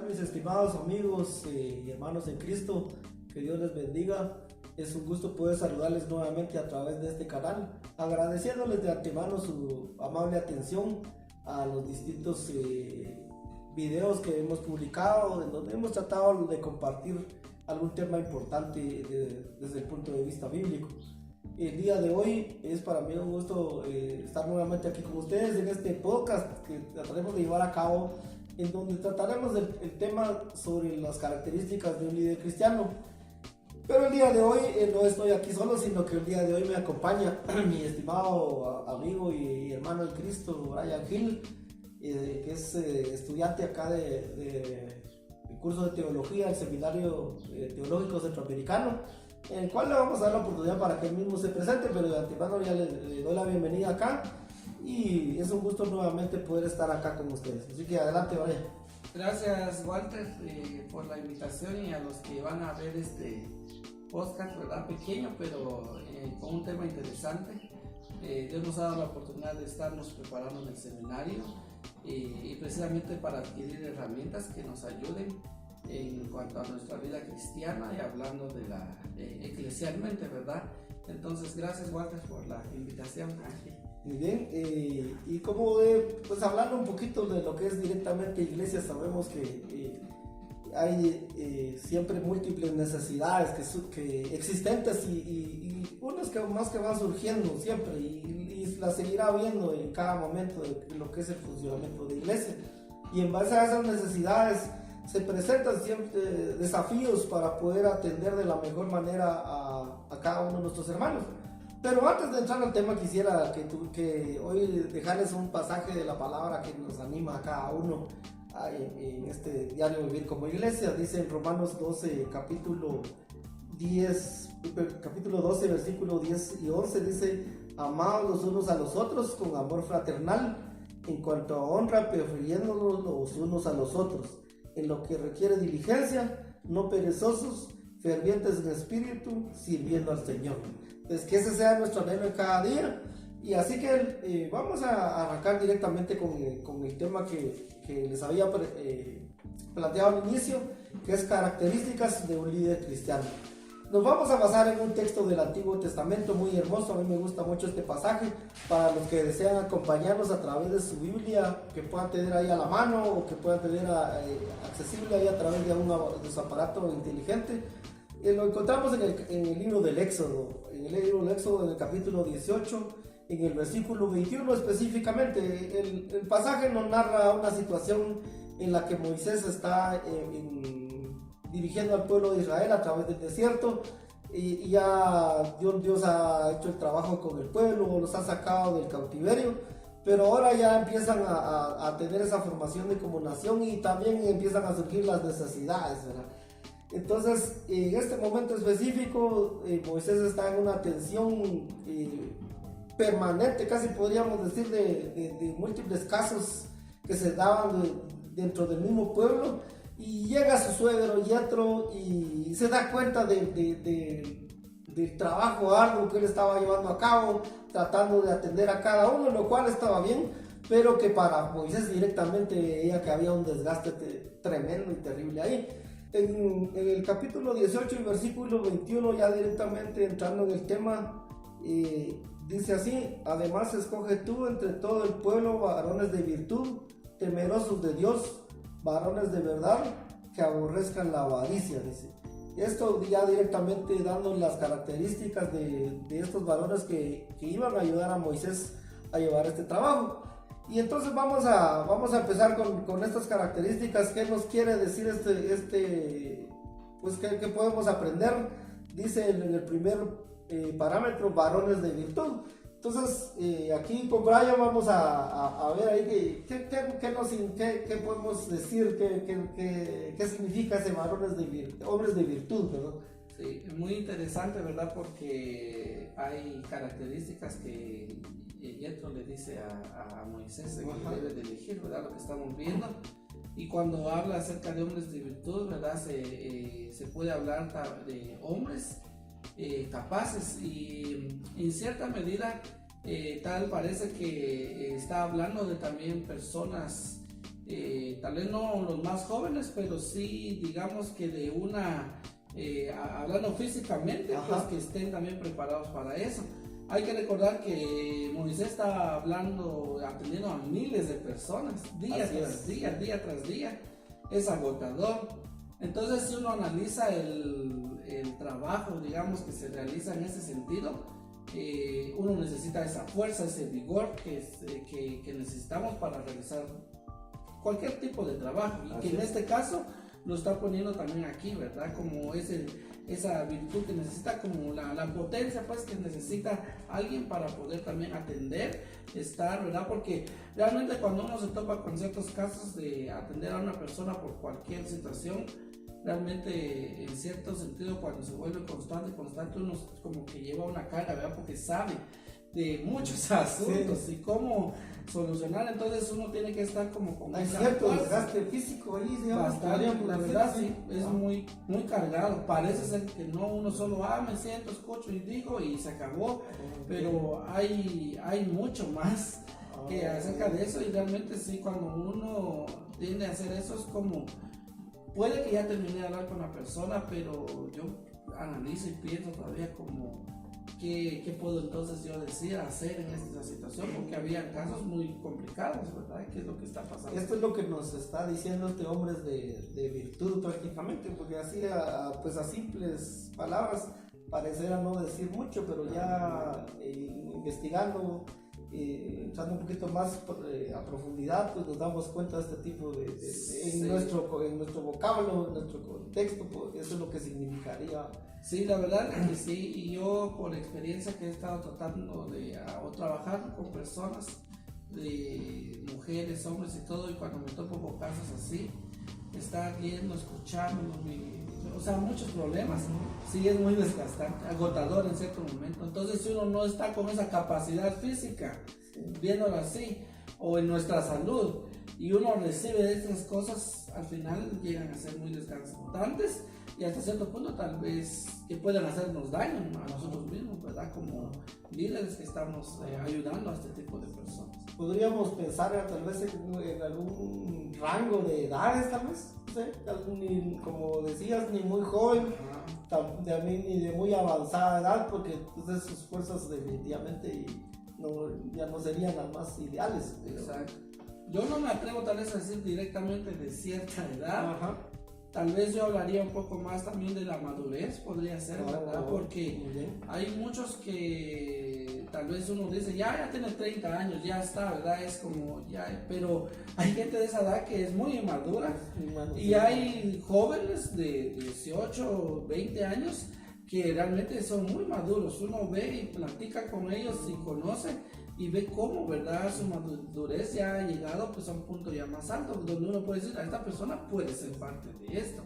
tal, mis estimados amigos y hermanos en Cristo? Que Dios les bendiga. Es un gusto poder saludarles nuevamente a través de este canal, agradeciéndoles de antemano su amable atención a los distintos videos que hemos publicado, en donde hemos tratado de compartir algún tema importante desde el punto de vista bíblico. El día de hoy es para mí un gusto estar nuevamente aquí con ustedes en este podcast que trataremos de llevar a cabo, en donde trataremos el tema sobre las características de un líder cristiano. Pero el día de hoy no estoy aquí solo, sino que el día de hoy me acompaña mi estimado amigo y hermano en Cristo, Brian Hill, que es estudiante acá del curso de teología del Seminario Teológico Centroamericano, en el cual le vamos a dar la oportunidad para que él mismo se presente, pero de antemano ya le doy la bienvenida acá y es un gusto nuevamente poder estar acá con ustedes. Así que adelante, Brian. Gracias, Walter, por la invitación, y a los que van a ver este podcast, ¿verdad? Pequeño, pero con un tema interesante. Dios nos ha dado la oportunidad de estarnos preparando en el seminario y precisamente para adquirir herramientas que nos ayuden en cuanto a nuestra vida cristiana y hablando de la eclesialmente, ¿verdad? Entonces, gracias, Walter, por la invitación. Muy bien, y como pues hablando un poquito de lo que es directamente iglesia, sabemos que hay siempre múltiples necesidades que existentes y unas que más que van surgiendo siempre y las seguirá viendo en cada momento de lo que es el funcionamiento de iglesia, y en base a esas necesidades se presentan siempre desafíos para poder atender de la mejor manera a cada uno de nuestros hermanos. Pero antes de entrar al tema, quisiera que hoy dejarles un pasaje de la palabra que nos anima a cada uno en este diario vivir como iglesia. Dice en Romanos 12, capítulo 12, versículo 10 y 11, dice: amaos los unos a los otros con amor fraternal, en cuanto a honra, prefiriéndonos los unos a los otros, en lo que requiere diligencia, no perezosos, fervientes en espíritu, sirviendo al Señor. Entonces, que ese sea nuestro anhelo en cada día. Y así que vamos a arrancar directamente con el tema que les había planteado al inicio, que es características de un líder cristiano. Nos vamos a basar en un texto del Antiguo Testamento muy hermoso. A mí me gusta mucho este pasaje. Para los que desean acompañarnos a través de su Biblia, que puedan tener ahí a la mano o que puedan tener accesible ahí a través de su aparato inteligente, lo encontramos en el libro del Éxodo. En el libro del Éxodo, en el capítulo 18, en el versículo 21 específicamente. El pasaje nos narra una situación en la que Moisés está dirigiendo al pueblo de Israel a través del desierto, y ya Dios ha hecho el trabajo con el pueblo, los ha sacado del cautiverio, pero ahora ya empiezan a tener esa formación de como nación, y también empiezan a surgir las necesidades, ¿verdad? Entonces, en este momento específico, Moisés está en una tensión permanente, casi podríamos decir, de múltiples casos que se daban dentro del mismo pueblo, y llega su suegro Yetro y se da cuenta del trabajo arduo que él estaba llevando a cabo, tratando de atender a cada uno, lo cual estaba bien, pero que para Moisés directamente veía que había un desgaste tremendo y terrible ahí. En el capítulo 18 y versículo 21, ya directamente entrando en el tema, dice así: además escoge tú entre todo el pueblo varones de virtud, temerosos de Dios, varones de verdad, que aborrezcan la avaricia, dice. Esto ya directamente dando las características de estos varones que iban a ayudar a Moisés a llevar este trabajo. Y entonces vamos a empezar con estas características. ¿Qué nos quiere decir pues qué podemos aprender? Dice en el primer parámetro, varones de virtud. Entonces, aquí con Brian vamos a ver ahí qué podemos decir, qué significa ese hombres de virtud, ¿verdad? Sí, muy interesante, ¿verdad? Porque hay características que Yetro le dice a Moisés que debe de elegir, ¿verdad? Lo que estamos viendo. Y cuando habla acerca de hombres de virtud, ¿verdad? Se puede hablar de hombres capaces, y en cierta medida tal parece que está hablando de también personas tal vez no los más jóvenes, pero sí, digamos que de una, hablando físicamente, pues que estén también preparados para eso. Hay que recordar que Moisés está atendiendo a miles de personas, día tras día, es agotador. Entonces, si uno analiza el trabajo, digamos, que se realiza en ese sentido, uno necesita esa fuerza, ese vigor que necesitamos para realizar cualquier tipo de trabajo, y que en este caso lo está poniendo también aquí, ¿verdad? Como esa virtud que necesita, como la potencia, pues, que necesita alguien para poder también atender, estar, ¿verdad? Porque realmente cuando uno se topa con ciertos casos de atender a una persona por cualquier situación, realmente en cierto sentido cuando se vuelve constante, uno como que lleva una carga, ¿verdad? Porque sabe de muchos asuntos y cómo solucionar, entonces uno tiene que estar como con hay cierto desgaste físico ahí, digamos, bastante, la verdad sí, es muy cargado, parece ser que no uno solo me siento, escucho y digo y se acabó, pero hay mucho más que acerca de eso, y realmente sí, cuando uno tiende a hacer eso es como, puede que ya terminé de hablar con la persona, pero yo analizo y pienso todavía como ¿qué puedo entonces yo decir, hacer en esta situación? Porque había casos muy complicados, ¿verdad? ¿Qué es lo que está pasando? Esto es lo que nos está diciendo este hombre de virtud prácticamente, porque así pues a simples palabras pareciera no decir mucho, pero ya investigando, echando un poquito más a profundidad, pues nos damos cuenta de este tipo en nuestro vocablo, en nuestro contexto, pues eso es lo que significaría. Sí, la verdad que sí, y yo por experiencia que he estado tratando de trabajar con personas, de mujeres, hombres y todo, y cuando me topo con casos así, estar viendo, escuchando, o sea, muchos problemas, sí es muy desgastante, agotador en cierto momento. Entonces, si uno no está con esa capacidad física, viéndolo así, o en nuestra salud, y uno recibe de estas cosas, al final llegan a ser muy desgastantes, y hasta cierto punto tal vez que puedan hacernos daño a nosotros mismos, ¿verdad? Como líderes que estamos ayudando a este tipo de personas. Podríamos pensar tal vez en algún rango de edades, tal vez, ¿sí? Como decías, ni muy joven, también ni de muy avanzada edad, porque entonces sus fuerzas definitivamente ya no serían las más ideales. Exacto. Yo no me atrevo tal vez a decir directamente de cierta edad. Tal vez yo hablaría un poco más también de la madurez, podría ser, ¿verdad? Porque hay muchos que tal vez uno dice, ya tiene 30 años, ya está, ¿verdad? Es como, ya, pero hay gente de esa edad que es muy inmadura, y hay jóvenes de 18 o 20 años que realmente son muy maduros. Uno ve y platica con ellos y conoce y ve cómo, ¿verdad? Su madurez ya ha llegado pues a un punto ya más alto, donde uno puede decir, a esta persona puede ser parte de esto.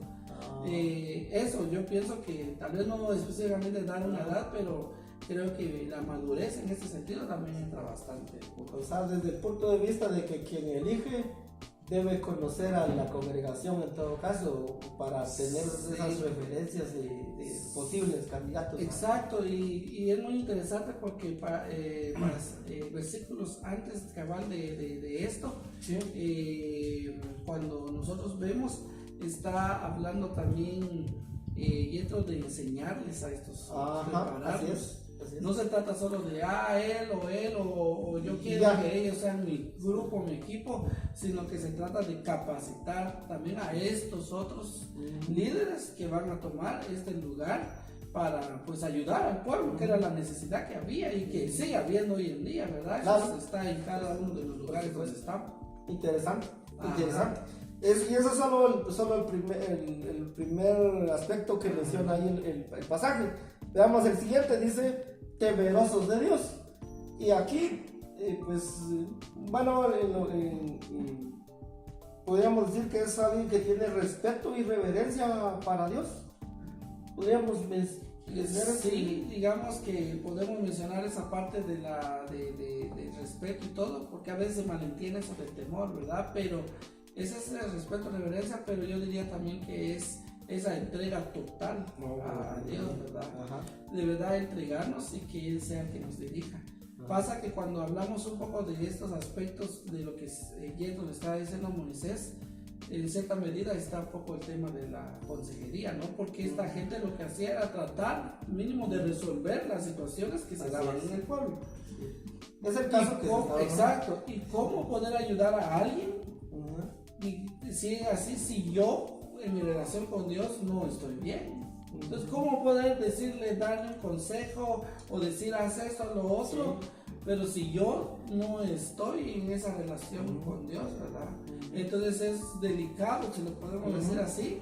Eso, yo pienso que tal vez no específicamente dar una edad, pero creo que la madurez en este sentido también entra bastante. O sea, desde el punto de vista de que quien elige debe conocer a la congregación en todo caso para tener esas referencias de posibles candidatos. Exacto, y es muy interesante porque versículos antes cabal de esto, cuando nosotros vemos, está hablando también Yetro de enseñarles a estos preparados. No se trata solo de él o yo quiero que ellos sean mi grupo, mi equipo, sino que se trata de capacitar también a estos otros líderes que van a tomar este lugar para pues ayudar al pueblo, que era la necesidad que había y que sigue habiendo hoy en día, ¿verdad? Eso está en cada uno de los lugares donde estamos. Interesante. Y eso es solo el primer aspecto que menciona ahí el pasaje. Veamos el siguiente, dice temerosos de Dios. Y aquí, pues, bueno, podríamos decir que es alguien que tiene respeto y reverencia para Dios. Podríamos sí, digamos que podemos mencionar esa parte del respeto y todo, porque a veces se malentiende eso del temor, ¿verdad? Pero ese es el respeto y reverencia, pero yo diría también que es esa entrega total a Dios, ¿verdad? De verdad entregarnos y que Él sea el que nos dirija. Pasa que cuando hablamos un poco de estos aspectos de lo que Yendo le está diciendo a Moisés, en cierta medida está un poco el tema de la consejería, ¿no? Porque esta gente lo que hacía era tratar mínimo de resolver las situaciones que se daban en el pueblo. Es el caso que exacto. Y cómo poder ayudar a alguien. Y si así, si yo en mi relación con Dios no estoy bien. Entonces, ¿cómo poder decirle, darle un consejo o decir, haz esto, lo otro? Sí. Pero si yo no estoy en esa relación con Dios, ¿verdad? Entonces es delicado, si lo podemos decir así,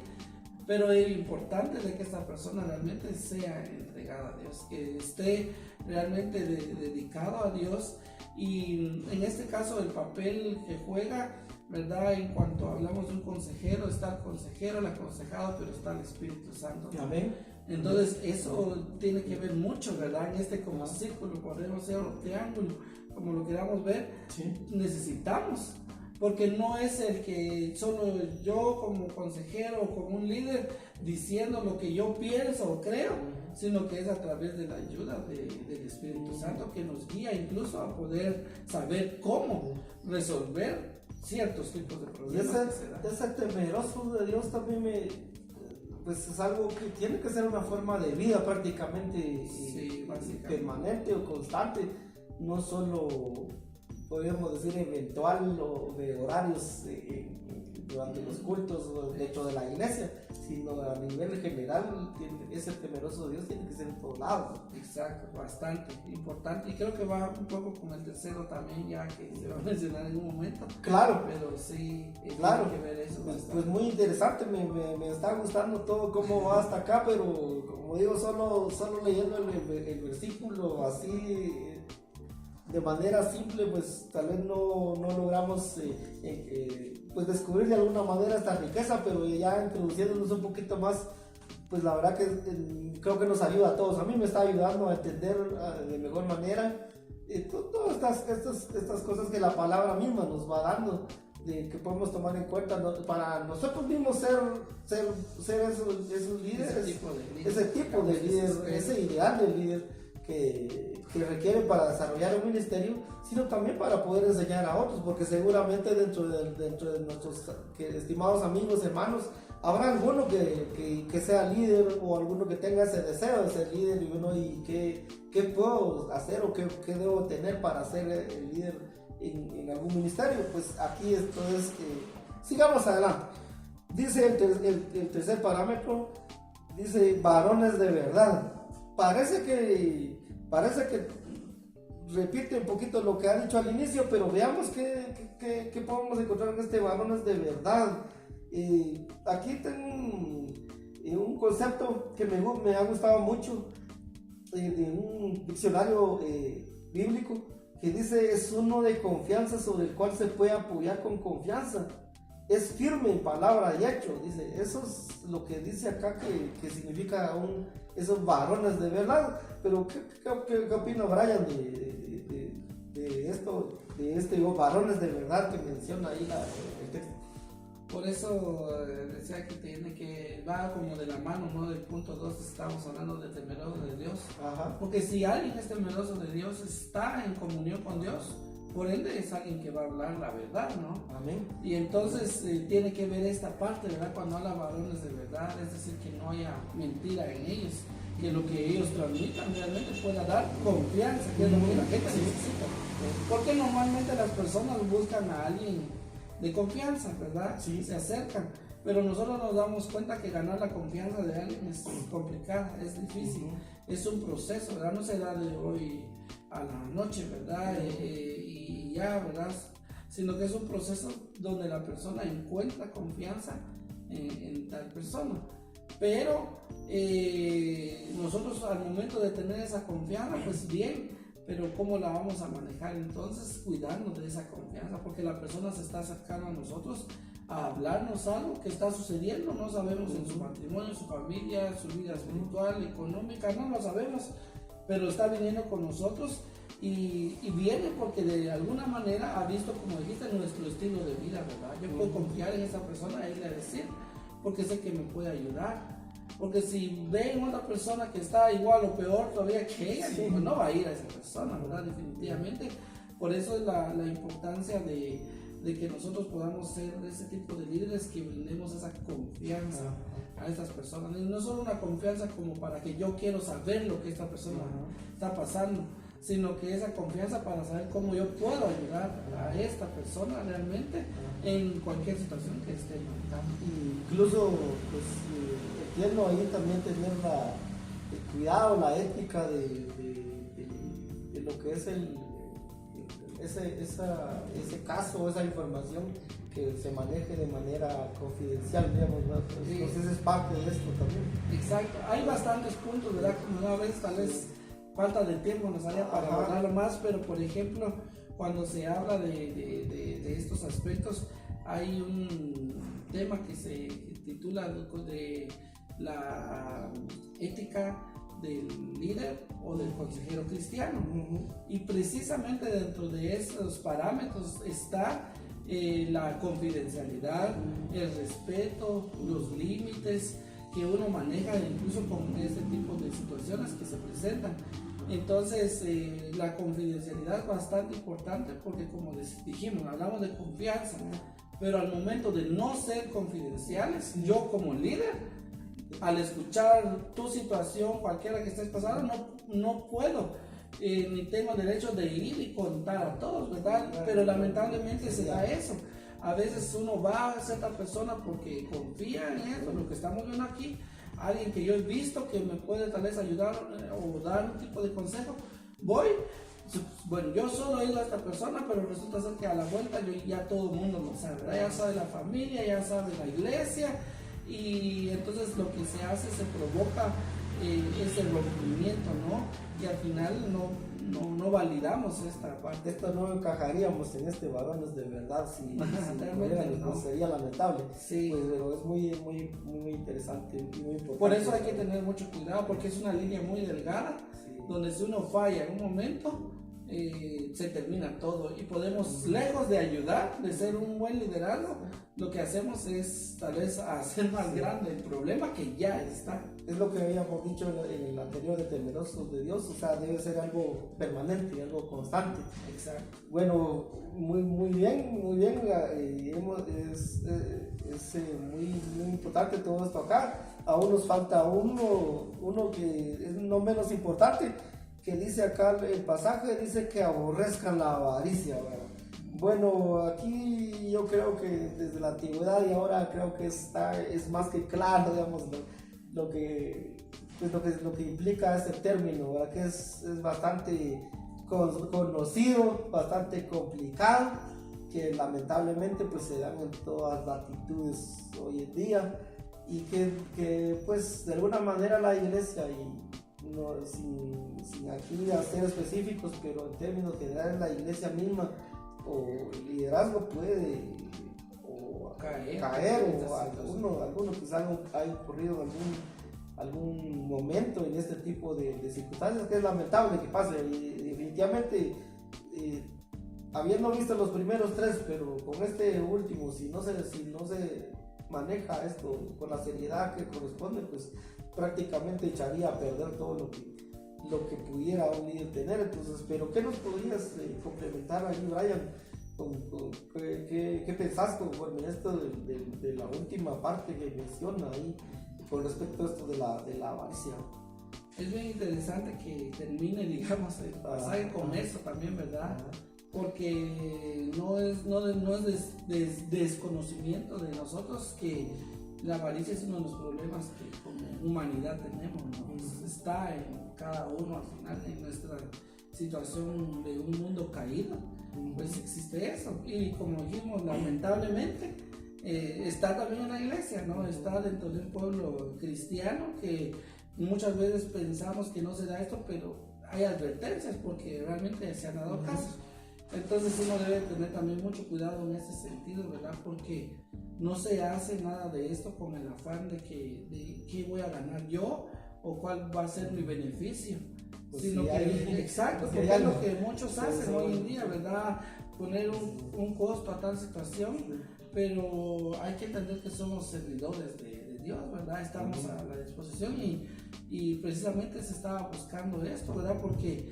pero es importante de que esta persona realmente sea entregada a Dios, que esté realmente dedicado a Dios. Y en este caso el papel que juega, ¿verdad? En cuanto hablamos de un consejero, está el consejero, el aconsejado, pero está el Espíritu Santo. Amén. Entonces eso tiene que ver mucho, ¿verdad? En este como círculo, podemos ser un triángulo, como lo queramos ver, sí. Necesitamos, porque no es el que solo yo como consejero o como un líder diciendo lo que yo pienso o creo, sino que es a través de la ayuda del Espíritu Santo que nos guía incluso a poder saber cómo resolver ciertos tipos de problemas. Y ese temeroso de Dios también pues es algo que tiene que ser una forma de vida prácticamente, sí, permanente o constante, no solo podríamos decir eventual o de horarios durante los cultos o dentro de la iglesia, sino a nivel general. Ese temeroso de Dios tiene que ser en todos lados. Exacto, bastante importante, y creo que va un poco con el tercero también, ya que se va a mencionar en un momento. Claro, pero sí, claro, tiene que ver eso bastante. Pues muy interesante, me está gustando todo cómo va hasta acá, pero como digo, solo leyendo el versículo así de manera simple, pues tal vez no logramos pues descubrir de alguna manera esta riqueza, pero ya introduciéndonos un poquito más, pues la verdad que creo que nos ayuda a todos. A mí me está ayudando a entender de mejor manera todas estas cosas que la palabra misma nos va dando, de que podemos tomar en cuenta, ¿no? Para nosotros mismos ser esos líderes, ese tipo de líder, ese ideal de líder que requiere para desarrollar un ministerio, sino también para poder enseñar a otros, porque seguramente dentro de nuestros estimados amigos, hermanos, habrá alguno que sea líder, o alguno que tenga ese deseo de ser líder, y uno, ¿y qué puedo hacer o qué debo tener para ser el líder en algún ministerio? Pues aquí esto es, sigamos adelante. Dice el tercer parámetro, dice varones de verdad. Parece que repite un poquito lo que ha dicho al inicio, pero veamos qué podemos encontrar en este varones de verdad. Aquí tengo un concepto que me ha gustado mucho, de un diccionario bíblico, que dice: es uno de confianza sobre el cual se puede apoyar con confianza, es firme en palabra y hecho. Dice, eso es lo que dice acá, que significa esos varones de verdad. Pero ¿qué opina Brian de esto, de este varones de verdad que menciona ahí el texto? Por eso decía que va como de la mano, ¿no? Del punto 2 estamos hablando de temeroso de Dios. Ajá. Porque si alguien es temeroso de Dios, está en comunión con Dios, por ende es alguien que va a hablar la verdad, ¿no? Amén. Y entonces tiene que ver esta parte, ¿verdad? Cuando habla varones de verdad, es decir, que no haya mentira en ellos, que lo que ellos transmitan realmente pueda dar confianza, que es lo que la gente necesita. Porque normalmente las personas buscan a alguien de confianza, ¿verdad? Sí. Se acercan, pero nosotros nos damos cuenta que ganar la confianza de alguien es complicado, es difícil, es un proceso, ¿verdad? No se da de hoy a la noche, ¿verdad? Y ya, ¿verdad? Sino que es un proceso donde la persona encuentra confianza en tal persona. Pero nosotros al momento de tener esa confianza, pues bien, pero ¿cómo la vamos a manejar? Entonces, cuidarnos de esa confianza, porque la persona se está acercando a nosotros a hablarnos algo que está sucediendo, no sabemos en su matrimonio, su familia, su vida espiritual, económica, no lo sabemos, pero está viniendo con nosotros y viene porque de alguna manera ha visto, como dijiste, nuestro estilo de vida, ¿verdad? Yo puedo confiar en esa persona, a irle a decir, porque sé que me puede ayudar, porque si ven otra persona que está igual o peor todavía que ella, Sí. pues no va a ir a esa persona, ¿verdad? Definitivamente. Por eso es la importancia de que nosotros podamos ser ese tipo de líderes que brindemos esa confianza a estas personas. Y no solo una confianza como para que yo quiero saber lo que esta persona está pasando, sino que esa confianza para saber cómo yo puedo ayudar a esta persona realmente en cualquier situación que esté manejando. Incluso, pues, entiendo ahí también tener el cuidado, la ética de lo que es ese caso, esa información que se maneje de manera confidencial, digamos, ¿no? Entonces es parte de esto también. Exacto, hay bastantes puntos, ¿verdad? Como a veces tal vez falta de tiempo nos haría para abordarlo más, pero por ejemplo, cuando se habla de estos aspectos, hay un tema que se titula de la ética del líder o del consejero cristiano. Y precisamente dentro de esos parámetros está la confidencialidad, el respeto, los límites que uno maneja incluso con este tipo de situaciones que se presentan. Entonces la confidencialidad es bastante importante porque, como dijimos, hablamos de confianza, pero al momento de no ser confidenciales, yo como líder, al escuchar tu situación, cualquiera que estés pasando, no puedo, ni tengo derecho de ir y contar a todos, ¿verdad? Pero lamentablemente se da eso. A veces uno va a cierta persona porque confía en eso, lo que estamos viendo aquí, alguien que yo he visto que me puede tal vez ayudar o dar un tipo de consejo, voy. Bueno, yo solo he ido a esta persona, pero resulta ser que a la vuelta ya todo el mundo lo sabe, ¿verdad? Ya sabe la familia, ya sabe la iglesia, y entonces lo que se hace, se provoca ese rompimiento, ¿no? Y al final no validamos esta parte. Esto no encajaríamos en este varones de verdad si no sería lamentable. Sí. Pues, pero es muy interesante y muy importante. Por eso hay que tener mucho cuidado, porque es una línea muy delgada, donde si uno falla en un momento, se termina todo y podemos, lejos de ayudar, de ser un buen liderazgo, lo que hacemos es tal vez hacer más grande el problema que ya está. Es lo que habíamos dicho en el anterior de Temerosos de Dios, o sea, debe ser algo permanente, algo constante. Exacto. Bueno, muy bien, es muy importante todo esto acá. Aún nos falta uno que es no menos importante, que dice acá el pasaje, dice que aborrezcan la avaricia, ¿verdad? Bueno, aquí yo creo que desde la antigüedad y ahora creo que es más que claro, digamos, lo que implica este término, ¿verdad? Que es bastante conocido, bastante complicado, que lamentablemente pues se dan en todas las latitudes hoy en día, y que pues de alguna manera la iglesia, y no, sin aquí ser específicos, pero en términos generales la iglesia misma o el liderazgo puede caer o alguno quizás haya ocurrido algún momento en este tipo de circunstancias, que es lamentable que pase, y definitivamente habiendo visto los primeros tres, pero con este último, si no se maneja esto con la seriedad que corresponde, pues prácticamente echaría a perder todo lo que pudiera un líder tener. Entonces, pero ¿qué nos podrías complementar ahí, Brian? ¿Qué pensás conforme a esto de la última parte que menciona ahí con respecto a esto de la avaricia? Es bien interesante que termine, digamos, el pasaje con eso también, ¿verdad? Porque no es desconocimiento de nosotros que la avaricia es uno de los problemas que como humanidad tenemos, ¿no? Está en cada uno al final, en nuestra situación de un mundo caído, pues existe eso. Y como dijimos, lamentablemente está también en la iglesia, ¿no? Está dentro de un pueblo cristiano que muchas veces pensamos que no se da esto, pero hay advertencias porque realmente se han dado casos. Entonces uno debe tener también mucho cuidado en ese sentido, ¿verdad? Porque no se hace nada de esto con el afán de qué voy a ganar yo o cuál va a ser mi beneficio. Pues sino si exacto, porque es lo que muchos hacen hoy en día, ¿verdad? Poner un costo a tal situación, pero hay que entender que somos servidores de Dios, ¿verdad? Estamos a la disposición y precisamente se estaba buscando esto, ¿verdad? Porque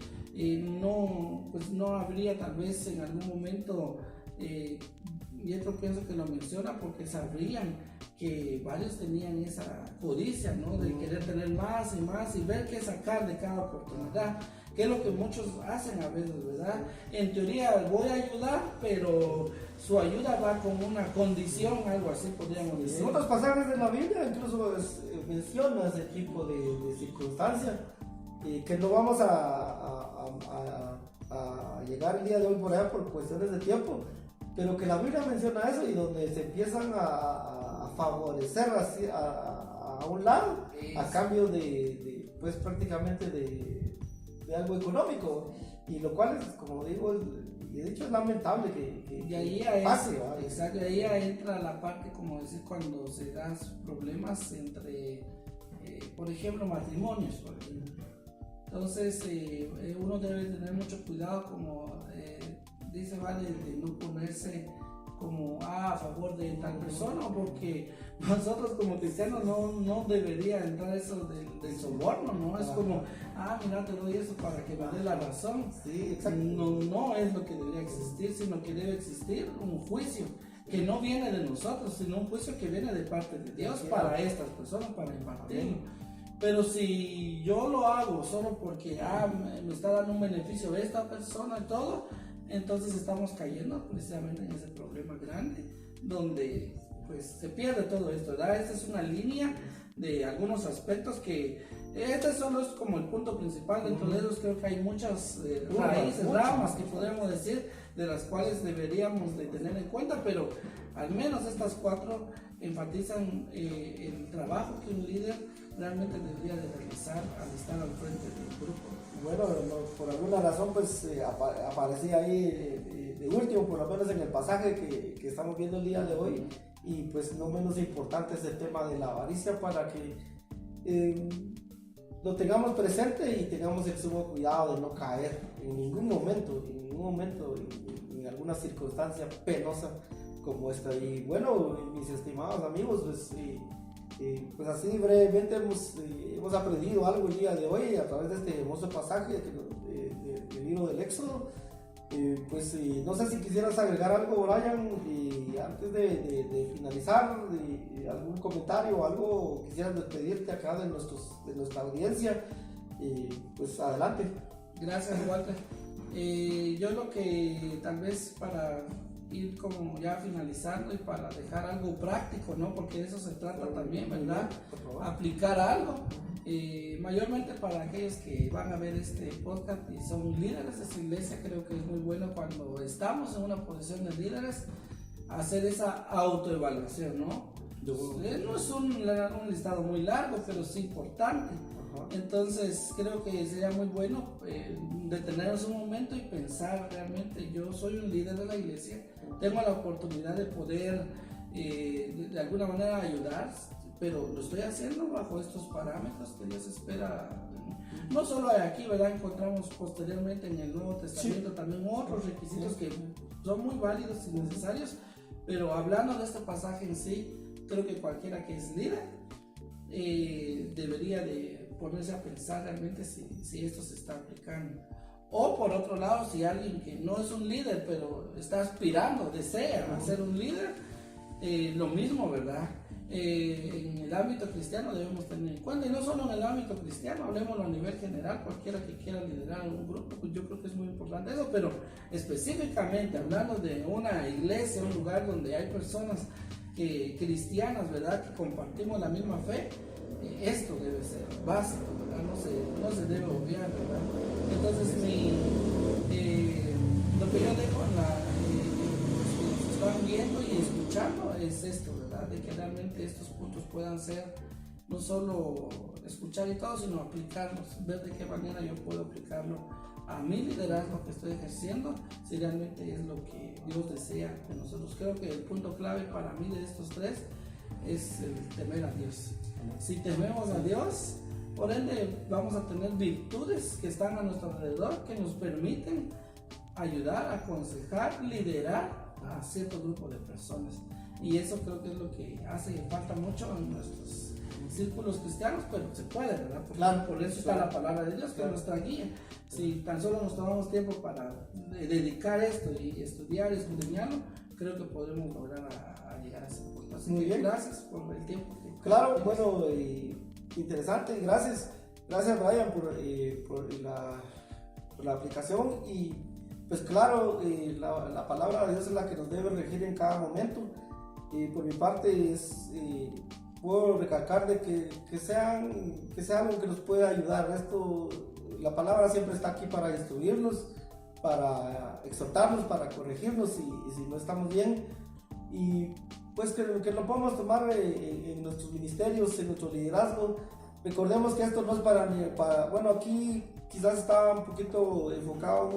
no habría tal vez en algún momento, y esto pienso que lo menciona porque sabrían que varios tenían esa codicia, ¿no? De querer tener más y más y ver qué sacar de cada oportunidad, que es lo que muchos hacen a veces, ¿verdad? En teoría voy a ayudar, pero su ayuda va con una condición, algo así podríamos decir. En otros pasajes de la Biblia incluso menciona ese tipo de circunstancias, que no vamos a llegar el día de hoy por allá por cuestiones de tiempo, pero que la Biblia menciona eso y donde se empiezan a favorecer a un lado a cambio de pues prácticamente de algo económico, y lo cual es, como digo, y de hecho es lamentable que y ahí pase. Exacto, ahí entra la parte, como decir, cuando se dan problemas entre, por ejemplo, matrimonios, por ejemplo. Entonces uno debe tener mucho cuidado, como dice Vale, de no ponerse como a favor de tal persona, porque nosotros como cristianos no debería entrar eso del soborno, ¿no? Es como, mira, te doy eso para que me dé la razón. Sí, exacto. No es lo que debería existir, sino que debe existir un juicio que no viene de nosotros, sino un juicio que viene de parte de Dios para estas personas, para impartirlo. Pero si yo lo hago solo porque me está dando un beneficio de esta persona y todo, entonces estamos cayendo precisamente en ese problema grande donde pues se pierde todo esto, ¿verdad? Esta es una línea de algunos aspectos que este solo es como el punto principal. Dentro de ellos creo que hay muchas raíces, ramas que podemos decir, de las cuales deberíamos de tener en cuenta, pero al menos estas 4 enfatizan el trabajo que un líder realmente debería de realizar al estar al frente del grupo. Bueno, por alguna razón pues aparecía ahí de último, por lo menos en el pasaje que estamos viendo el día de hoy, y pues no menos importante es el tema de la avaricia, para que lo tengamos presente y tengamos el sumo cuidado de no caer en ningún momento en alguna circunstancia penosa como esta. Y bueno, mis estimados amigos, pues así brevemente hemos aprendido algo el día de hoy a través de este hermoso pasaje del libro del Éxodo. Pues no sé si quisieras agregar algo, Brian, y antes de finalizar, algún comentario o algo, quisieras despedirte acá de nuestra audiencia, pues adelante. Gracias, Walter. Yo lo que tal vez para ir como ya finalizando y para dejar algo práctico, ¿no? Porque de eso se trata también, ¿verdad? Aplicar algo, mayormente para aquellos que van a ver este podcast y son líderes de su iglesia. Creo que es muy bueno cuando estamos en una posición de líderes hacer esa autoevaluación, ¿no? No es un listado muy largo, pero sí importante. Entonces creo que sería muy bueno detenernos un momento y pensar realmente: yo soy un líder de la iglesia, tengo la oportunidad de poder de alguna manera ayudar, pero lo estoy haciendo bajo estos parámetros que Dios espera. No solo aquí, ¿verdad? Encontramos posteriormente en el Nuevo Testamento también otros requisitos que son muy válidos y necesarios, pero hablando de este pasaje en sí, creo que cualquiera que es líder debería de ponerse a pensar realmente si esto se está aplicando. O por otro lado, si alguien que no es un líder pero está aspirando, desea ser un líder, lo mismo, ¿verdad? En el ámbito cristiano debemos tener en cuenta, y no solo en el ámbito cristiano, hablemos a nivel general. Cualquiera que quiera liderar un grupo, pues yo creo que es muy importante eso, pero específicamente hablando de una iglesia, un lugar donde hay personas cristianas, ¿verdad?, que compartimos la misma fe, esto debe ser básico, ¿verdad? No se debe obviar, ¿verdad? Entonces lo que yo dejo en los que nos están viendo y escuchando es esto, ¿verdad? De que realmente estos puntos puedan ser no solo escuchar y todo, sino aplicarlos, ver de qué manera yo puedo aplicarlo a mi liderazgo que estoy ejerciendo, si realmente es lo que Dios desea de nosotros. Creo que el punto clave para mí de estos 3 es el temer a Dios. Si tememos a Dios, por ende vamos a tener virtudes que están a nuestro alrededor, que nos permiten ayudar, aconsejar, liderar a cierto grupo de personas. Y eso creo que es lo que hace falta mucho en nuestros círculos cristianos, pero se puede, ¿verdad? Claro, por eso está la palabra de Dios, que es nuestra guía. Si tan solo nos tomamos tiempo para dedicar esto y estudiar y escudriñarlo, creo que podremos lograr a llegar a ese punto. Así Muy que bien. gracias por el tiempo. Claro, bueno, interesante, gracias. Gracias, Brian, por la aplicación. Y pues claro, la palabra de Dios es la que nos debe regir en cada momento. Por mi parte, puedo recalcar de que sea algo que nos pueda ayudar. La palabra siempre está aquí para instruirnos, para exhortarnos, para corregirnos si no estamos bien. Y pues que lo podamos tomar en nuestros ministerios, en nuestro liderazgo. Recordemos que esto no es bueno, aquí quizás está un poquito enfocado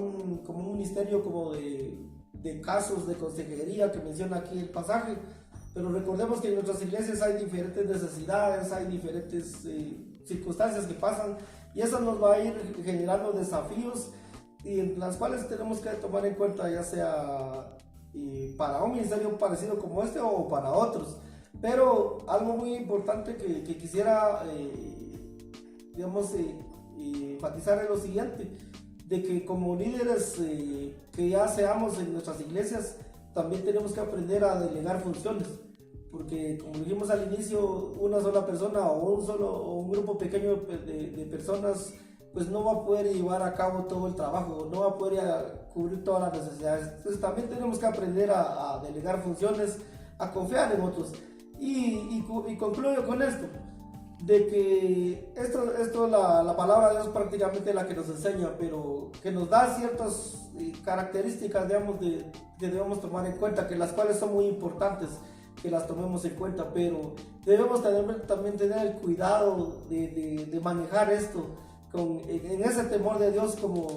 como un ministerio como de casos de consejería que menciona aquí el pasaje, pero recordemos que en nuestras iglesias hay diferentes necesidades, hay diferentes circunstancias que pasan, y eso nos va a ir generando desafíos y en las cuales tenemos que tomar en cuenta, ya sea para un ministerio parecido como este o para otros. Pero algo muy importante que quisiera enfatizar es lo siguiente, de que como líderes que ya seamos en nuestras iglesias, también tenemos que aprender a delegar funciones, porque como dijimos al inicio, una sola persona o un grupo pequeño de personas pues no va a poder llevar a cabo todo el trabajo, no va a poder cubrir todas las necesidades. Entonces también tenemos que aprender a delegar funciones, a confiar en otros. Y concluyo con esto, de que la palabra de Dios prácticamente es la que nos enseña, pero que nos da ciertas características, digamos, que debemos tomar en cuenta, que las cuales son muy importantes que las tomemos en cuenta, pero debemos también tener el cuidado de manejar esto en ese temor de Dios, como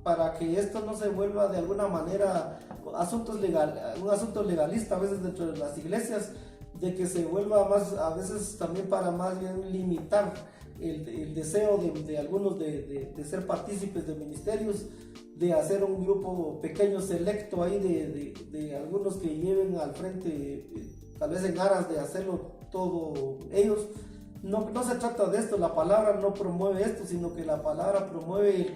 para que esto no se vuelva de alguna manera un asunto legalista a veces dentro de las iglesias, de que se vuelva más, a veces también para más bien limitar el deseo de algunos de ser partícipes de ministerios, de hacer un grupo pequeño selecto ahí de algunos que lleven al frente, tal vez en aras de hacerlo todo ellos. No se trata de esto, la palabra no promueve esto, sino que la palabra promueve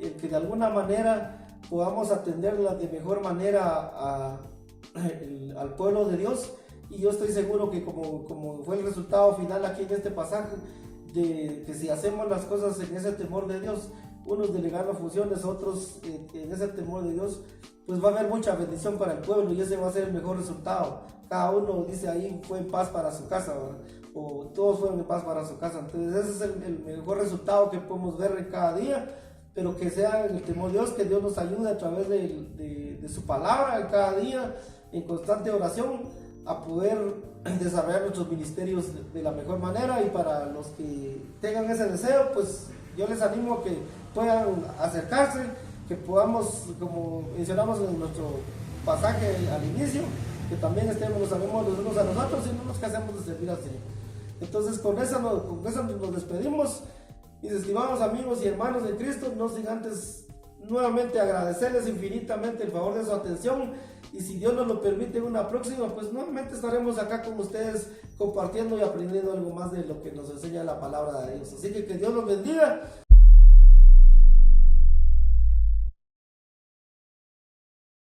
el que de alguna manera podamos atenderla de mejor manera al pueblo de Dios. Y yo estoy seguro que como fue el resultado final aquí en este pasaje, de que si hacemos las cosas en ese temor de Dios, unos delegando funciones, otros en ese temor de Dios, pues va a haber mucha bendición para el pueblo y ese va a ser el mejor resultado. Cada uno dice ahí fue en paz para su casa, ¿verdad? O todos fueron en paz para su casa. Entonces ese es el mejor resultado que podemos ver en cada día, pero que sea en el temor de Dios, que Dios nos ayude a través de su palabra en cada día, en constante oración, a poder desarrollar nuestros ministerios de la mejor manera. Y para los que tengan ese deseo, pues yo les animo a que puedan acercarse, que podamos, como mencionamos en nuestro pasaje al inicio, que también nos amemos los unos a los otros y no nos cansemos de servir al Señor. Entonces con eso nos despedimos, mis estimados amigos y hermanos de Cristo, no sin antes nuevamente agradecerles infinitamente el favor de su atención, y si Dios nos lo permite en una próxima, pues nuevamente estaremos acá con ustedes compartiendo y aprendiendo algo más de lo que nos enseña la palabra de Dios. Así que Dios los bendiga.